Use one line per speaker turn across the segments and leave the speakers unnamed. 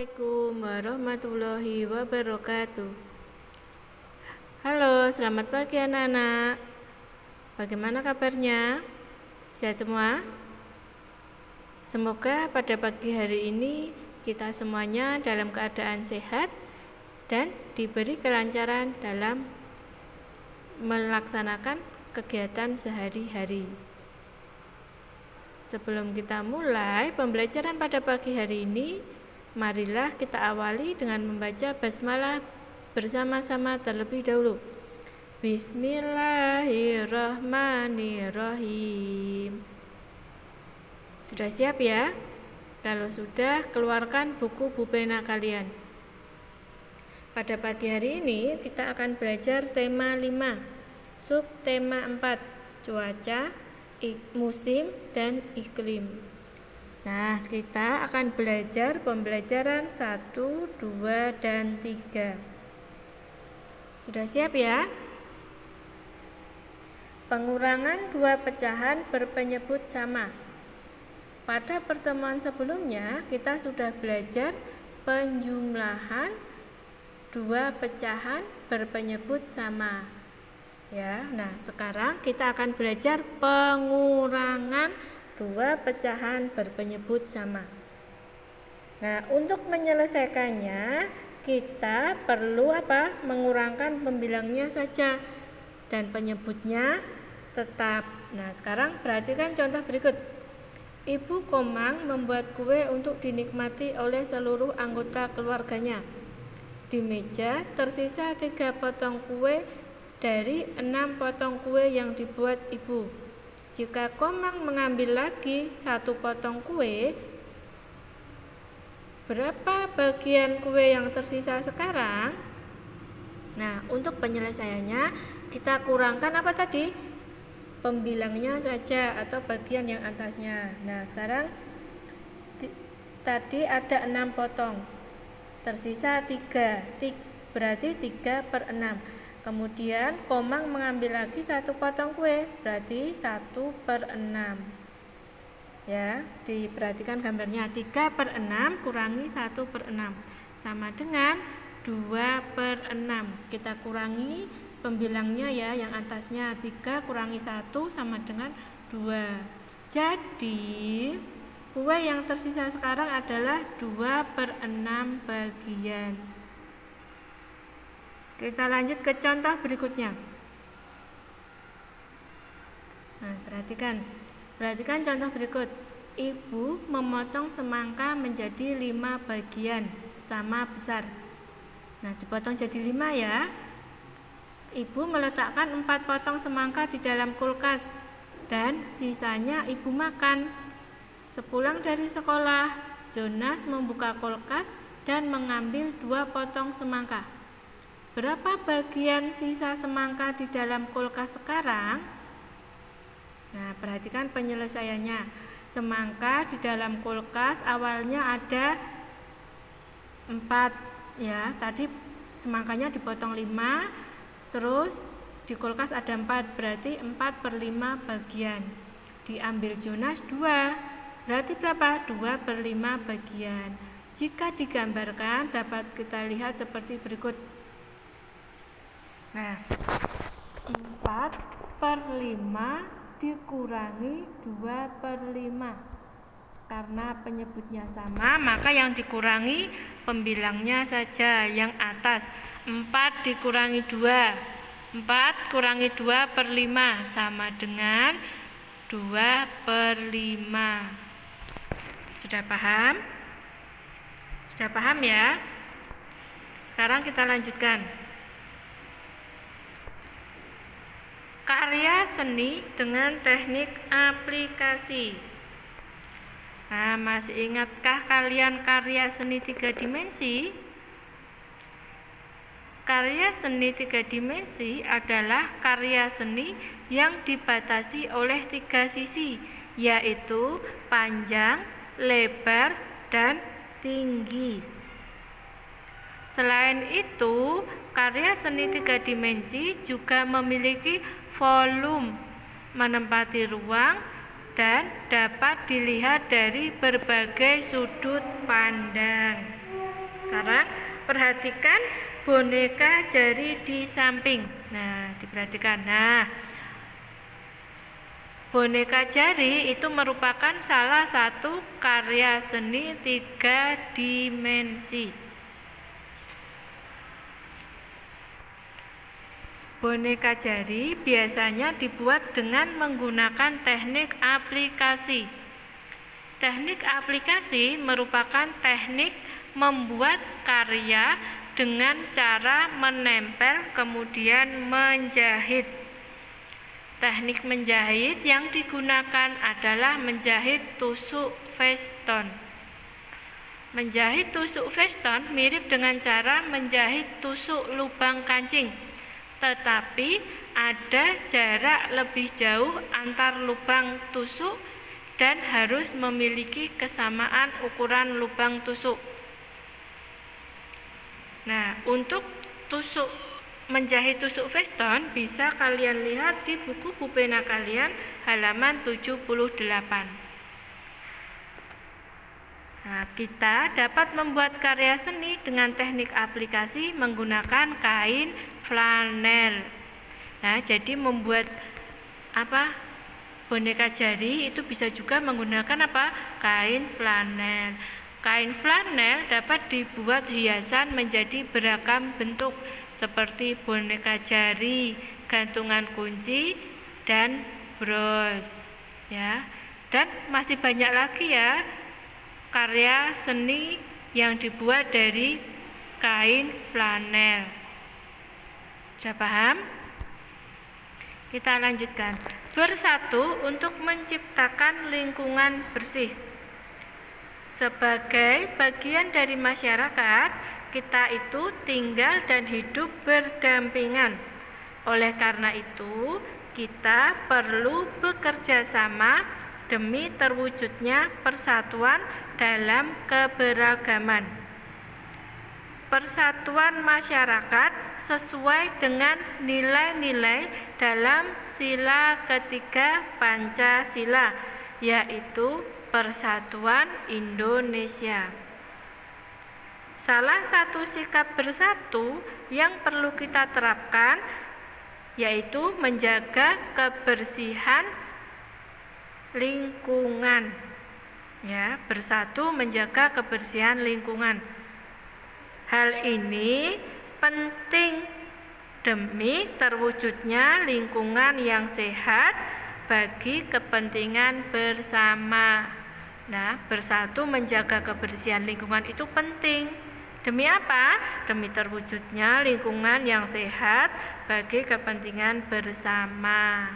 Assalamualaikum warahmatullahi wabarakatuh. Halo, selamat pagi anak-anak. Bagaimana kabarnya? Sehat semua? Semoga pada pagi hari ini kita semuanya dalam keadaan sehat dan diberi kelancaran dalam melaksanakan kegiatan sehari-hari. Sebelum kita mulai pembelajaran pada pagi hari ini, marilah kita awali dengan membaca basmalah bersama-sama terlebih dahulu. Bismillahirrahmanirrahim. Sudah siap ya? Kalau sudah, keluarkan buku pulpen kalian. Pada pagi hari ini kita akan belajar tema 5, subtema 4, cuaca, musim, dan iklim. Nah, kita akan belajar pembelajaran 1, 2, dan 3. Sudah siap ya? Pengurangan dua pecahan berpenyebut sama. Pada pertemuan sebelumnya, kita sudah belajar penjumlahan dua pecahan berpenyebut sama. Ya, nah sekarang kita akan belajar pengurangan dua pecahan berpenyebut sama. Nah, untuk menyelesaikannya kita perlu mengurangkan pembilangnya saja dan penyebutnya tetap. Nah, sekarang perhatikan contoh berikut. Ibu Komang membuat kue untuk dinikmati oleh seluruh anggota keluarganya. Di meja tersisa 3 potong kue dari 6 potong kue yang dibuat ibu. Jika Komang mengambil lagi 1 potong kue, berapa bagian kue yang tersisa sekarang? Nah, untuk penyelesaiannya kita kurangkan apa tadi? Pembilangnya saja atau bagian yang atasnya. Nah, sekarang tadi ada 6 potong, tersisa 3, berarti 3/6. Kemudian Komang mengambil lagi 1 potong kue, berarti 1/6. Ya, diperhatikan gambarnya. 3/6 kurangi 1/6 sama dengan 2/6. Kita kurangi pembilangnya ya, yang atasnya 3 kurangi 1 sama dengan 2. Jadi kue yang tersisa sekarang adalah 2/6 bagian. Kita lanjut ke contoh berikutnya. Nah, perhatikan contoh berikut. Ibu memotong semangka menjadi 5 bagian sama besar. Nah, dipotong jadi 5 ya. Ibu meletakkan 4 potong semangka di dalam kulkas dan sisanya ibu makan. Sepulang dari sekolah, Jonas membuka kulkas dan mengambil 2 potong semangka. Berapa bagian sisa semangka di dalam kulkas sekarang? Nah, perhatikan penyelesaiannya. Semangka di dalam kulkas awalnya ada 4 ya. Tadi semangkanya dipotong 5, terus di kulkas ada 4, berarti 4/5 bagian. Diambil Jonas 2, berarti berapa? 2/5 bagian. Jika digambarkan dapat kita lihat seperti berikut. Nah, 4/5 dikurangi 2/5. Karena penyebutnya sama, maka yang dikurangi pembilangnya saja yang atas. 4 dikurangi 2. 4 kurangi 2/5 sama dengan 2/5. Sudah paham? Sudah paham ya? Sekarang kita lanjutkan. Karya seni dengan teknik aplikasi. Nah, masih ingatkah kalian karya seni 3 dimensi? Karya seni 3 dimensi adalah karya seni yang dibatasi oleh 3 sisi, yaitu panjang, lebar, dan tinggi. Selain itu, karya seni 3 dimensi juga memiliki volume, menempati ruang, dan dapat dilihat dari berbagai sudut pandang. perhatikan boneka jari di samping. Nah, diperhatikan. Nah, boneka jari itu merupakan salah satu karya seni 3 dimensi. Boneka jari biasanya dibuat dengan menggunakan teknik aplikasi. Teknik aplikasi merupakan teknik membuat karya dengan cara menempel kemudian menjahit. Teknik menjahit yang digunakan adalah menjahit tusuk veston. Menjahit tusuk veston mirip dengan cara menjahit tusuk lubang kancing, tetapi ada jarak lebih jauh antar lubang tusuk dan harus memiliki kesamaan ukuran lubang tusuk. Nah, untuk menjahit tusuk veston bisa kalian lihat di buku pupena kalian halaman 78. Nah, kita dapat membuat karya seni dengan teknik aplikasi menggunakan kain flanel. Nah, jadi membuat boneka jari itu bisa juga menggunakan kain flanel. Kain flanel dapat dibuat hiasan menjadi beragam bentuk seperti boneka jari, gantungan kunci, dan bros. Ya, dan masih banyak lagi ya karya seni yang dibuat dari kain flanel. Sudah paham? Kita lanjutkan. Bersatu untuk menciptakan lingkungan bersih. Sebagai bagian dari masyarakat, kita itu tinggal dan hidup berdampingan. Oleh karena itu, kita perlu bekerja sama demi terwujudnya persatuan dalam keberagaman. Persatuan masyarakat sesuai dengan nilai-nilai dalam sila ketiga Pancasila, yaitu Persatuan Indonesia. Salah satu sikap bersatu yang perlu kita terapkan yaitu menjaga kebersihan lingkungan. Ya, bersatu menjaga kebersihan lingkungan. Hal ini penting demi terwujudnya lingkungan yang sehat bagi kepentingan bersama. Nah, bersatu menjaga kebersihan lingkungan itu penting. Demi apa? Demi terwujudnya lingkungan yang sehat bagi kepentingan bersama.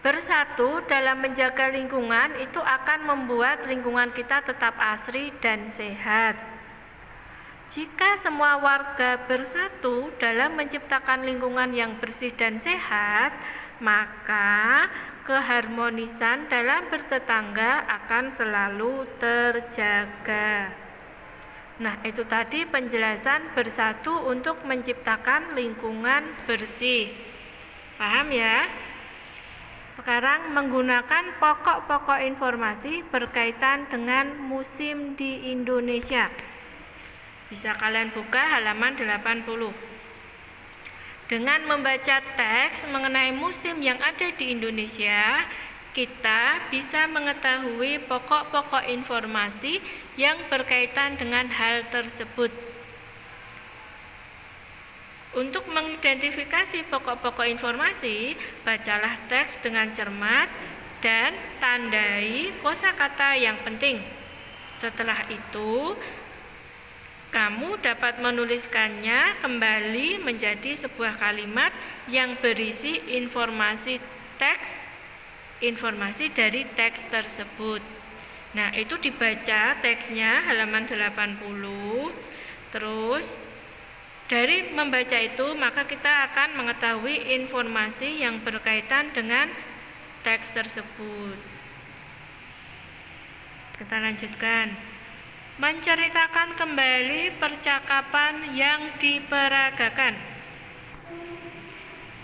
Bersatu dalam menjaga lingkungan itu akan membuat lingkungan kita tetap asri dan sehat. Jika semua warga bersatu dalam menciptakan lingkungan yang bersih dan sehat, maka keharmonisan dalam bertetangga akan selalu terjaga. Nah, itu tadi penjelasan bersatu untuk menciptakan lingkungan bersih. Paham ya? Sekarang menggunakan pokok-pokok informasi berkaitan dengan musim di Indonesia. Bisa kalian buka halaman 80. Dengan membaca teks mengenai musim yang ada di Indonesia, kita bisa mengetahui pokok-pokok informasi yang berkaitan dengan hal tersebut. Untuk mengidentifikasi pokok-pokok informasi, bacalah teks dengan cermat dan tandai kosakata yang penting. Setelah itu, kamu dapat menuliskannya kembali menjadi sebuah kalimat yang berisi informasi dari teks tersebut. Nah, itu dibaca teksnya halaman 80. Terus dari membaca itu, maka kita akan mengetahui informasi yang berkaitan dengan teks tersebut. Kita lanjutkan. Menceritakan kembali percakapan yang diperagakan.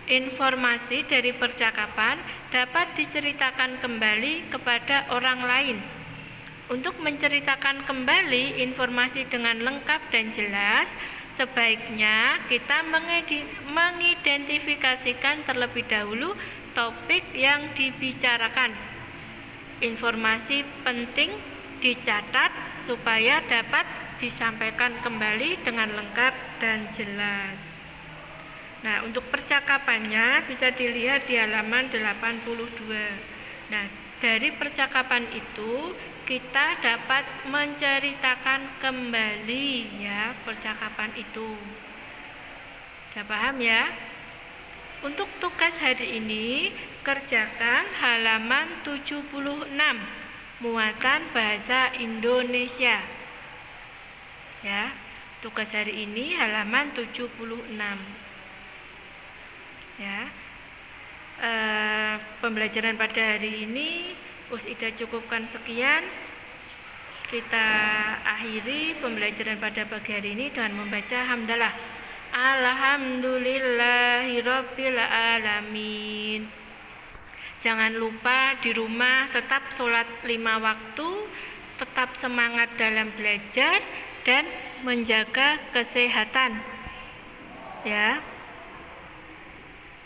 Informasi dari percakapan dapat diceritakan kembali kepada orang lain. Untuk menceritakan kembali informasi dengan lengkap dan jelas, sebaiknya kita mengidentifikasikan terlebih dahulu topik yang dibicarakan. Informasi penting dicatat supaya dapat disampaikan kembali dengan lengkap dan jelas. Nah, untuk percakapannya bisa dilihat di halaman 82. Nah, dari percakapan itu kita dapat menceritakan kembali ya percakapan itu. Sudah paham ya? Untuk tugas hari ini kerjakan halaman 76 muatan bahasa Indonesia. Ya, tugas hari ini halaman 76. Ya. Pembelajaran pada hari ini Ida cukupkan sekian. Kita akhiri pembelajaran pada pagi hari ini dengan membaca hamdalah. Alhamdulillahirabbil alamin. Jangan lupa di rumah tetap sholat 5 waktu, tetap semangat dalam belajar dan menjaga kesehatan. Ya.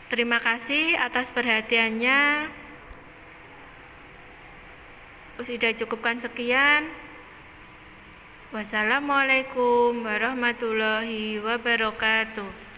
Terima kasih atas perhatiannya. Sudah cukupkan sekian. Wassalamualaikum warahmatullahi wabarakatuh.